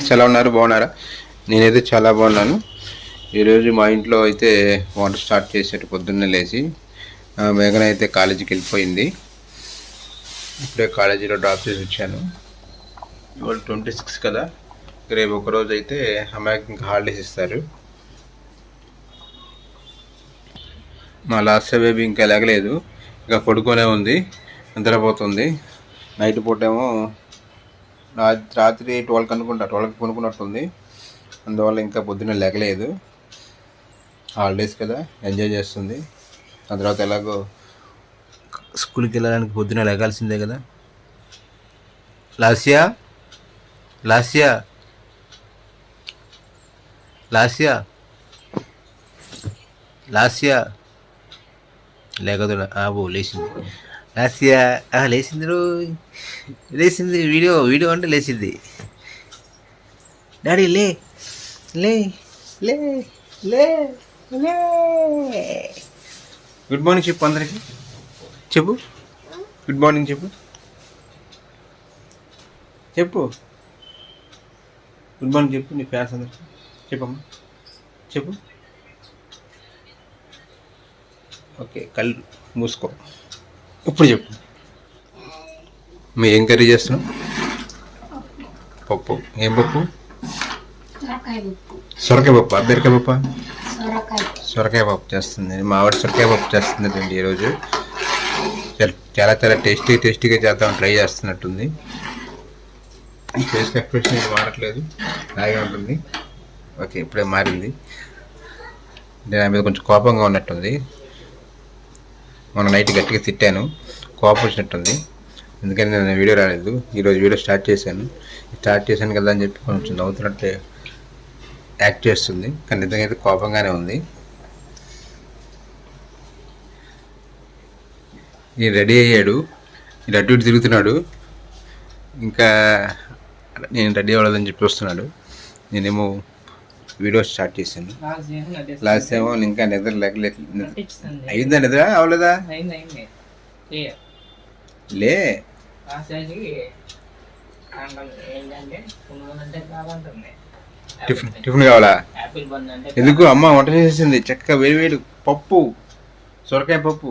Friends ఎలా ఉన్నారు, బాగున్నారా? నేనైతే చాలా బాగున్నాను. ఈరోజు మా ఇంట్లో అయితే వంట స్టార్ట్ చేసేట పొద్దున్నే లేచి మేఘన అయితే కాలేజీకి వెళ్ళిపోయింది. ఇప్పుడే కాలేజీలో డ్రాప్ చేసి వచ్చాను. ఇవాళ 26 కదా, రేపు ఒకరోజు అయితే అమ్మాయికి ఇంకా హాలిడేస్ ఇస్తారు. మా లాస్ట్ బేబీ ఇంకా లేగలేదు, ఇంకా పడుకొనే ఉంది, నిద్రపోతుంది. నైట్ పూట ఏమో రాత్రి 12 అనుకుంటా, 12కి కొనుక్కున్నట్టుంది. అందువల్ల ఇంకా పొద్దున్న లేగలేదు. హాలిడేస్ కదా, ఎంజాయ్ చేస్తుంది. ఆ తర్వాత ఎలాగో స్కూల్కి వెళ్ళడానికి పొద్దున్న లేగాల్సిందే కదా. లాస్యా లాస్యా లాస్యా లాస్యా లేకదు. లేచింది లాస్యా, లేచింది లేచింది. వీడియో అంటే లేచింది. డాడీ లే లే లే లే లే. గుడ్ మార్నింగ్ చెప్పు అందరికి, చెప్పు గుడ్ మార్నింగ్ చెప్పు చెప్పు గుడ్ మార్నింగ్ చెప్పు నీ ఫ్యాన్స్ అందరికి చెప్పమ్మా, చెప్పు. ఓకే, కళ్ళు మూసుకో. ఇప్పుడు చెప్పు. ఏం కర్రీ చేస్తున్నావు? పప్పు. ఏం పప్పు? సొరకాయ పప్పు. బీరకాయ పప్పు? సొరకాయ పప్పు చేస్తుంది. మా ఆవిడ సొరకాయ పప్పు చేస్తుంది ఈరోజు. చాలా చాలా టేస్టీగా చేద్దాం ట్రై చేస్తున్నట్టుంది. ఫేస్ ఎక్స్ప్రెషన్ మారట్లేదు, అలాగే ఉంటుంది. ఓకే, ఇప్పుడే మారింది. నా మీద కొంచెం కోపంగా ఉన్నట్టుంది. మొన్న నైట్ గట్టిగా తిట్టాను, కోపం వచ్చినట్టుంది. ఎందుకని నేను వీడియో రాలేదు. ఈరోజు వీడియో స్టార్ట్ చేశాను కదా అని చెప్పి కొంచెం నవ్వుతున్నట్టే యాక్ట్ చేస్తుంది, కానీ నిజంగా అయితే కోపంగానే ఉంది. ఈ రెడీ అయ్యాడు, అటు ఇటు తిరుగుతున్నాడు. ఇంకా నేను రెడీ అవ్వలేదని చెప్పి వస్తున్నాడు. నేనేమో వీడియో స్టార్ట్ చేశాను. లాస్ట్ ఏమో ఇంకా నిద్ర లేకలేదు. అయిందా నిద్ర? అవ్వలేదా? లే టిఫిన్ కావాలా? ఎందుకు? అమ్మ వంట చేసేసింది చక్కగా వేడి పప్పు, సొరకాయ పప్పు.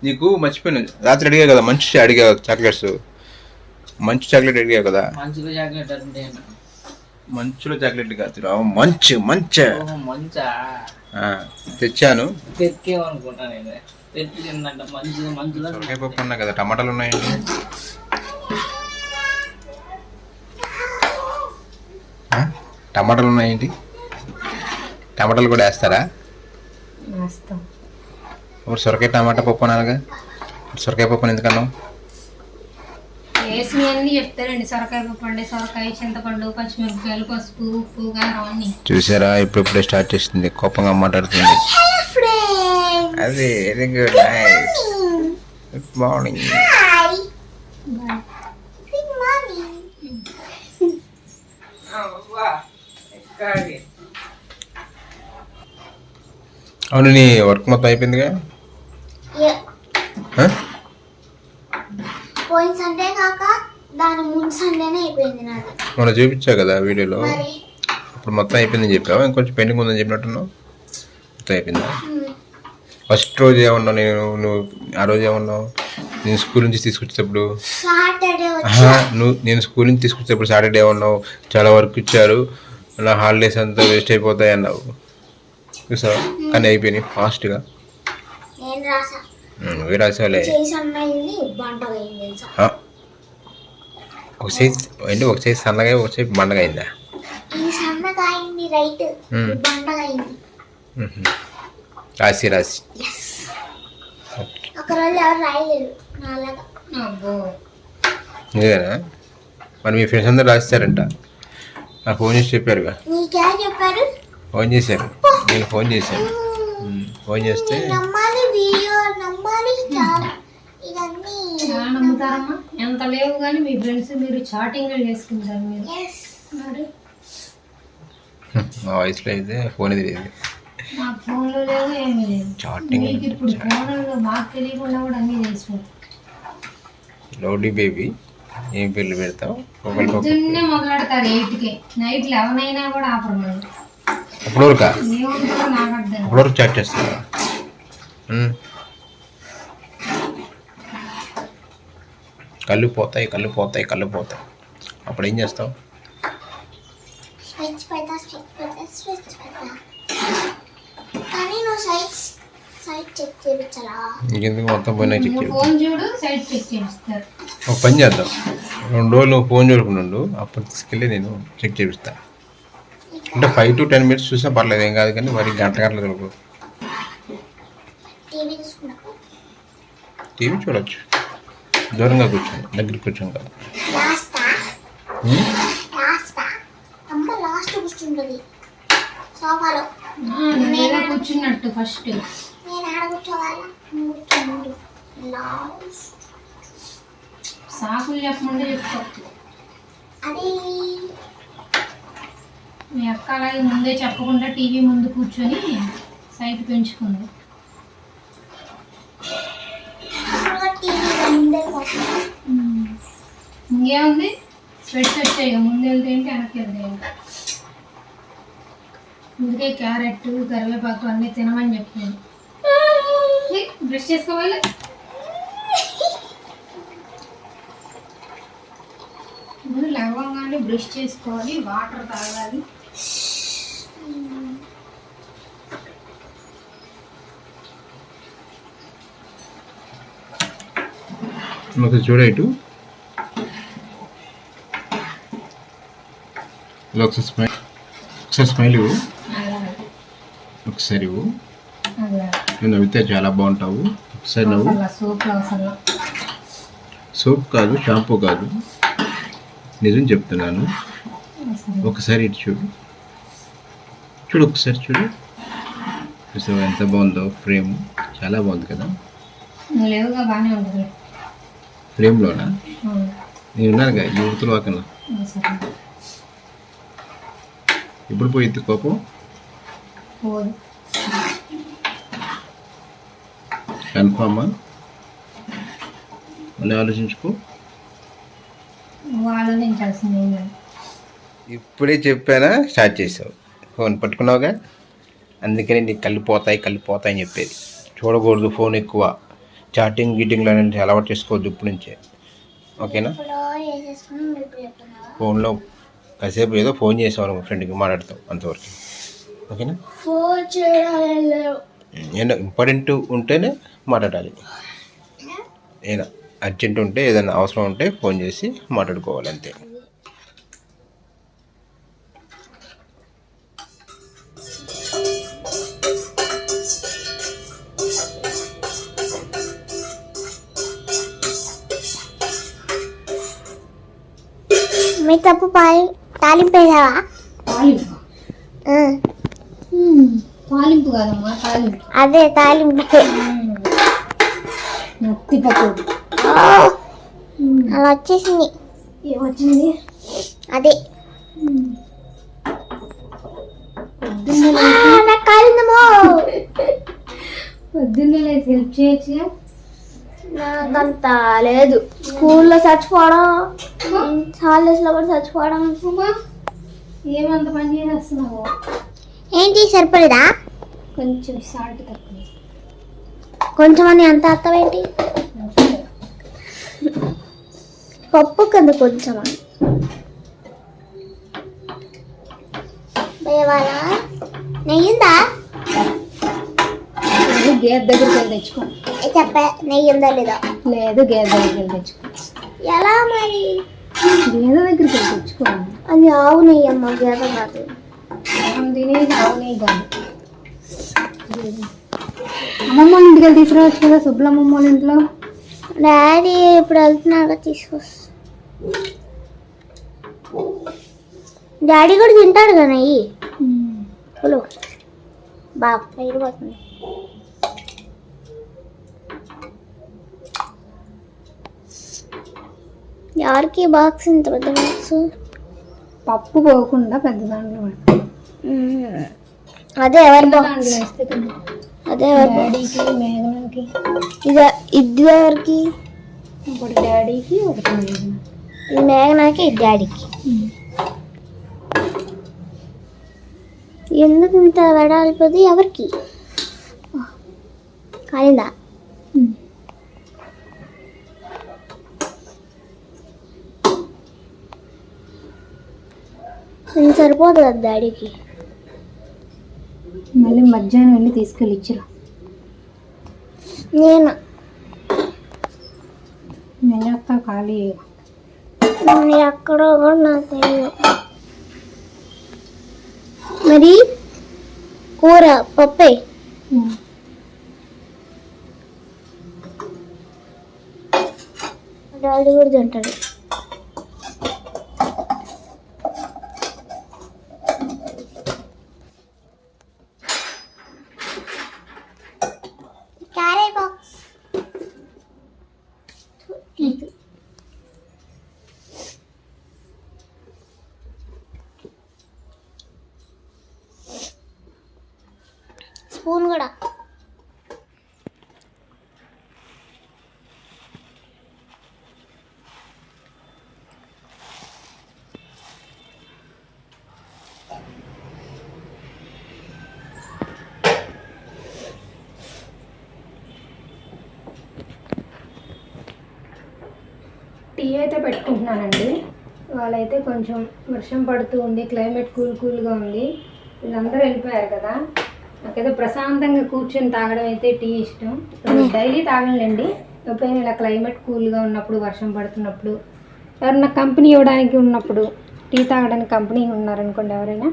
నీకు మర్చిపోయాను, రాత్రి అడిగా కదా మంచి అడిగా చాక్లెట్స్, మంచి చాక్లెట్ అడిగా కదా. మంచులో చాక్లెట్ కాదు, మంచి తెచ్చాను. సొరకాయ పప్పు ఉన్నా కదా, టమాటాలు ఉన్నాయండి. టమాటాలు ఉన్నాయేంటి? టమాటాలు కూడా వేస్తారా? ఇప్పుడు సొరకాయ టమాటా పప్పు అనాలిగా. సొరకాయ పప్పు ఎందుకన్నావు? సొరకాయ పప్పు అంటే సొరకాయ, చింతపండు, పచ్చిమిరపకాయలు, పసుపు, ఉప్పు, కారం అన్ని. చూసారా, ఇప్పుడే స్టార్ట్ చేస్తుంది, కోపంగా మాట్లాడుతుంది. అదే very good, nice. Good morning. అవును, నీ వర్క్ మొత్తం అయిపోయిందిగా? పోయిన సండే కాక దాని ముందు సండేనే అయిపోయింది నాది. మొన్న చూపించా కదా వీడియోలో. ఇప్పుడు మొత్తం అయిపోయిందని చెప్పావా? ఇంకొంచెం పెండింగ్ ఉందని చెప్పినట్టున్నావు. మొత్తం అయిపోయిందా? ఫస్ట్ రోజు ఏమన్నావు? నువ్వు ఆ రోజు ఏమన్నావు? నేను స్కూల్ నుంచి తీసుకొచ్చేటప్పుడు నేను స్కూల్ నుంచి తీసుకొచ్చేటప్పుడు సాటర్డే ఏమన్నావు? చాలా వర్క్ ఇచ్చారు, నా హాలిడేస్ అంతా వేస్ట్ అయిపోతాయి అన్నావు. చూసావా? కానీ అయిపోయినాయి ఫాస్ట్గా. నువ్వే రాసావులే. ఒక సైజ్ సన్నగా, ఒక సైజ్ బండగా అయిందా? రాసి నిజేనా? మరి మీ ఫ్రెండ్స్ అందరూ రాస్తారంట, నాకు ఫోన్ చేసి చెప్పారుగా. ఫోన్ చేశారు, నేను ఫోన్ చేశాను. ఫోన్ చేస్తే ఎంత లేవు కానీ మీ ఫ్రెండ్స్ మీరు చాటింగ్ చేసుకుంటారు. మీరు మా వయసులో అయితే ఫోన్ తెలియదు, మాకు ఫోన్లో లేవు, ఏమీ లేదు. చాటింగ్ ఇప్పుడు ఫోన్లో మాకు తెలియకుండా కూడా అన్నీ తెలిసిపోతాయి. లౌడీ బేబీ ఏం పేర్లు పెడతావు? పొద్దున్నే మొదలెడతారు 8కి, నైట్ 11 అయినా కూడా ఆపరు మళ్ళీ. అప్పుడోరుకా ఏముంటుందో నాకు అర్థం. అప్పుడోరు చాట్ చేస్తావా? కళ్ళు పోతాయి కళ్ళు పోతాయి కళ్ళు పోతాయి. అప్పుడు ఏం చేస్తావు? స్విచ్ పెడతా కానీ నువ్వు సైట్ చెక్ చేయించాలా? ఇంకెందుకు మొత్తం పోయినా చెక్ నువ్వు చేయి. ఫోన్ చూడు, సైట్ చెక్ చేస్తారు. ఒక పని చేద్దాం, 2 రోజులు నువ్వు ఫోన్ చూడకుండా అప్పుడు తీసుకెళ్ళి నేను చెక్ చేపిస్తా. అంటే 5 to 10 minutes చూసినా పర్లేదు, ఏం కాదు. కానీ మరి గంటలు చూడకూడదు. టీవీ చూసుకున్నావు? టీవీ చూడొచ్చు, దూరంగా కూర్చోండి, దగ్గరికి కూర్చోం కాదు. లాస్టా అమ్మ లాస్ట్ కూర్చుంటుంది సోఫాలో. నేనే కూర్చున్నట్టు ఫస్ట్. నేను ఆడ కూర్చోవాలా? లాస్ట్ సాకులు చెప్పమంటే చెప్తావు. అది మీ అక్క అలాగే ముందే చెప్పకుండా టీవీ ముందు కూర్చొని సైట్ పెంచుకుంది. టీవీ ముందే కూర్చుంది. ఇంకేముంది, స్వెట్స్ వచ్చాయి, ముందు వెళ్తే ఏంటి వెనక్కి వెళ్తే ఏంటి. అందుకే క్యారెట్ కరివేపాకు అన్నీ తినమని చెప్తాను. బ్రష్ చేసుకోవాలి. ముందు లవంగానే బ్రష్ చేసుకోవాలి, వాటర్ తాగాలి. ఒకసారి చూడ ఇటు, ఒకసారి స్మైల్, ఒకసారి స్మైల్ ఇవ్వు, ఒకసారి ఇవ్వు. నువ్వు నవ్వితే చాలా బాగుంటావు. ఒకసారి నవ్వు. సోప్ కాదు, షాంపూ కాదు, నిజం చెప్తున్నాను. ఒకసారి ఇటు చూడు, చూడు ఒకసారి చూడు. చూసావా ఎంత బాగుందో ఫ్రేమ్? చాలా బాగుంది కదా. లేవుగా బాగానే ఉంటుంది ఫ్రేమ్లోనా? నేను ఉన్నానుగా యువతలు వాకన్నా. ఇప్పుడు పోయిద్ది కోపం? కన్ఫామా? మళ్ళీ ఆలోచించుకో. ఇప్పుడే చెప్పానా స్టార్ట్ చేసావు, ఫోన్ పట్టుకున్నావుగా. అందుకని నీకు కళ్ళు పోతాయి అని చెప్పేది. చూడకూడదు ఫోన్ ఎక్కువ, చాటింగ్ గీటింగ్లో అనేది అలవాటు చేసుకోవద్దు ఇప్పుడు నుంచే, ఓకేనా? ఫోన్లో కాసేపు ఏదో ఫోన్ చేసేవారు మా ఫ్రెండ్కి, మాట్లాడతాం అంతవరకు, ఓకేనా? ఏదో ఇంపార్టెంట్ ఉంటేనే మాట్లాడాలి. ఏదైనా అర్జెంట్ ఉంటే, ఏదైనా అవసరం ఉంటే ఫోన్ చేసి మాట్లాడుకోవాలి, అంతే. మీ తప్పు తాలింపు వేసావా? తాలింపు కాదమ్మా, తాలింపు. అదే తాలింపు. నత్తిపప్పు అలా వచ్చేసింది. ఏమొచ్చింది? అదే నాకు కాలిందమ్మో. పొద్దున్నే లేసి హెల్ప్ చేయొచ్చుగా. నాకంత లేదు. స్కూల్లో చచ్చిపోవడం, హాలిడేస్లో కూడా చచ్చిపోవడం. ఏమంత పని చేసేస్తున్నావు? ఏంటి సరిపడదా? కొంచెం సాల్ట్ తక్కువ. కొంచెం అని అంత అర్థమేంటి? పప్పు కదా కొంచెం అని వేవాలా? నెయ్యిందా? గేదె దగ్గరికి వెళ్ళి తెచ్చుకో. చెప్పా నెయ్యిందా లేదా? లేదు, గేదె దగ్గరికి వెళ్ళి తెచ్చుకో. ఎలా మరి? గేదె దగ్గరికి వెళ్ళి తెచ్చుకో. అది ఆవు నెయ్యి అమ్మ, గేదె కాదు. తినేది ఆవు నెయ్యి కాదు. అమ్మమ్మ వాళ్ళ ఇంటికి వెళ్ళి తీసుకురావచ్చు కదా, సుబ్బలమ్మమ్మ వాళ్ళ ఇంట్లో. డాడీ ఇప్పుడు వెళ్తున్నాక తీసుకొస్తా. డాడీ కూడా తింటాడు కదా నెయ్యి. హలో బాగా పెరిగిపోతుంది. ఎవరికి బాక్స్ ఇంత పెద్ద బాక్స్? పప్పు పోకుండా పెద్ద దాంట్లో అదే ఎవరి బాక్స్? అదే ఎవరి డాడీకి, మేఘనాకి. ఇది ఎవరికి? ఒకటి డాడీకి, ఒకటి మేఘనా. ఇది మేఘనాకి ఇది డాడీకి. ఎందుకు ఇంత వెడాలిపోతే ఎవరికి కాలిందా? ఇది సరిపోదు కదా డాడీకి. మళ్ళీ మధ్యాహ్నం వెళ్ళి తీసుకెళ్ళి ఇచ్చిరా. నేను చేస్తా ఖాళీ. ఎక్కడో కూడా నాకు తెలియదు. మరి కూర పప్పే. డాడీ కూడా తింటాడు. క్యారీ బాక్స్ స్పూన్ కూడా. టీ అయితే పెట్టుకుంటున్నానండి. వాళ్ళైతే కొంచెం వర్షం పడుతూ ఉంది, క్లైమేట్ కూల్గా ఉంది. వీళ్ళందరూ వెళ్ళిపోయారు కదా, నాకైతే ప్రశాంతంగా కూర్చొని తాగడం అయితే టీ ఇష్టం. డైలీ తాగలేండి, ఎప్పుడైనా ఇలా క్లైమేట్ కూల్గా ఉన్నప్పుడు, వర్షం పడుతున్నప్పుడు, ఎవరైనా కంపెనీ ఇవ్వడానికి ఉన్నప్పుడు, టీ తాగడానికి కంపెనీ ఉన్నారనుకోండి ఎవరైనా,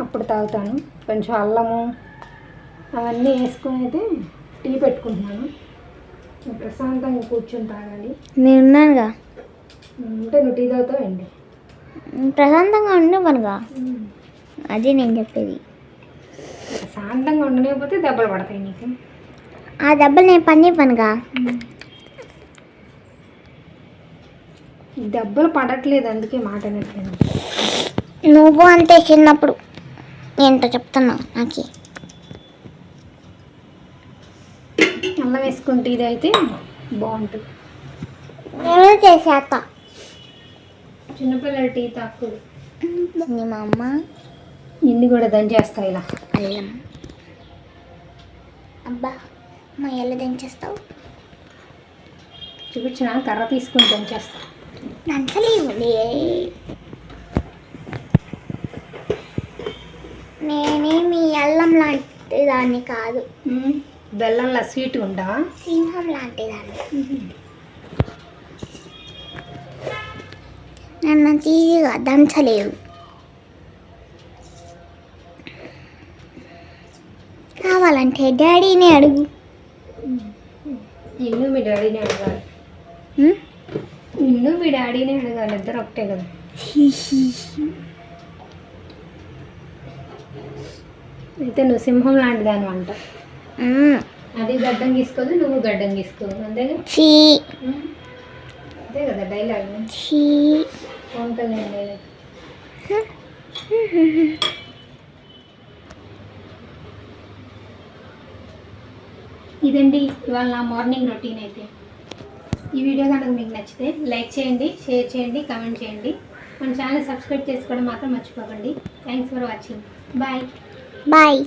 అప్పుడు తాగుతాను. కొంచెం అల్లము అవన్నీ వేసుకొని అయితే టీ పెట్టుకుంటున్నాను. ప్రశాంతంగా కూర్చొని తాగాలి. నేనున్నానుగా. అంటే నువ్వు టీ తాగుతావండి. ప్రశాంతంగా ఉండు మనగా, అది నేను చెప్పేది. ప్రశాంతంగా ఉండలేకపోతే దెబ్బలు పడతాయి నీకు. ఆ దెబ్బలు నేను పనిగా. దెబ్బలు పడట్లేదు, అందుకే మాట అనట్లేదు. నువ్వు అంతే చిన్నప్పుడు ఏంటో చెప్తున్నావు నాకు. అల్లం వేసుకుంటే ఇది అయితే బాగుంటుంది. నేను చేసేస్తా. చిన్నపిల్లలు టీ తాకూడదు. మా అమ్మ ఇన్ని కూడా దంచేస్తా ఇలా. అల్లం. అబ్బా మా ఎలా దంచేస్తావు? చూపించిన కర్ర తీసుకుని దంచేస్తా. దంచలేవు. నేనేమి అల్లం లాంటి దాన్ని కాదు, బెల్లంలా స్వీట్ ఉంటావా? సింహం లాంటి దాన్ని. నన్ను తీయగా దంచలేవు. కావాలంటే డాడీని అడుగు. నిన్ను మీ డాడీని అడగాలి. నిన్ను మీ డాడీని అడగాలి, ఇద్దరు ఒకటే కదా. అయితే నువ్వు సింహం లాంటి దాని అంట. అది గడ్డం తీసుకోదు, నువ్వు గడ్డం తీసుకోదు, అంతేగా? అంతే కదా డైలాగ్. పవన్ కళ్యాణ్ డైలాగ్. ఇదండి ఇవాళ నా మార్నింగ్ రొటీన్ అయితే. ఈ వీడియో కనుక మీకు నచ్చితే లైక్ చేయండి, షేర్ చేయండి, కామెంట్ చేయండి. మన ఛానల్ సబ్స్క్రైబ్ చేసుకోవడం మాత్రం మర్చిపోకండి. Thanks for watching. బాయ్.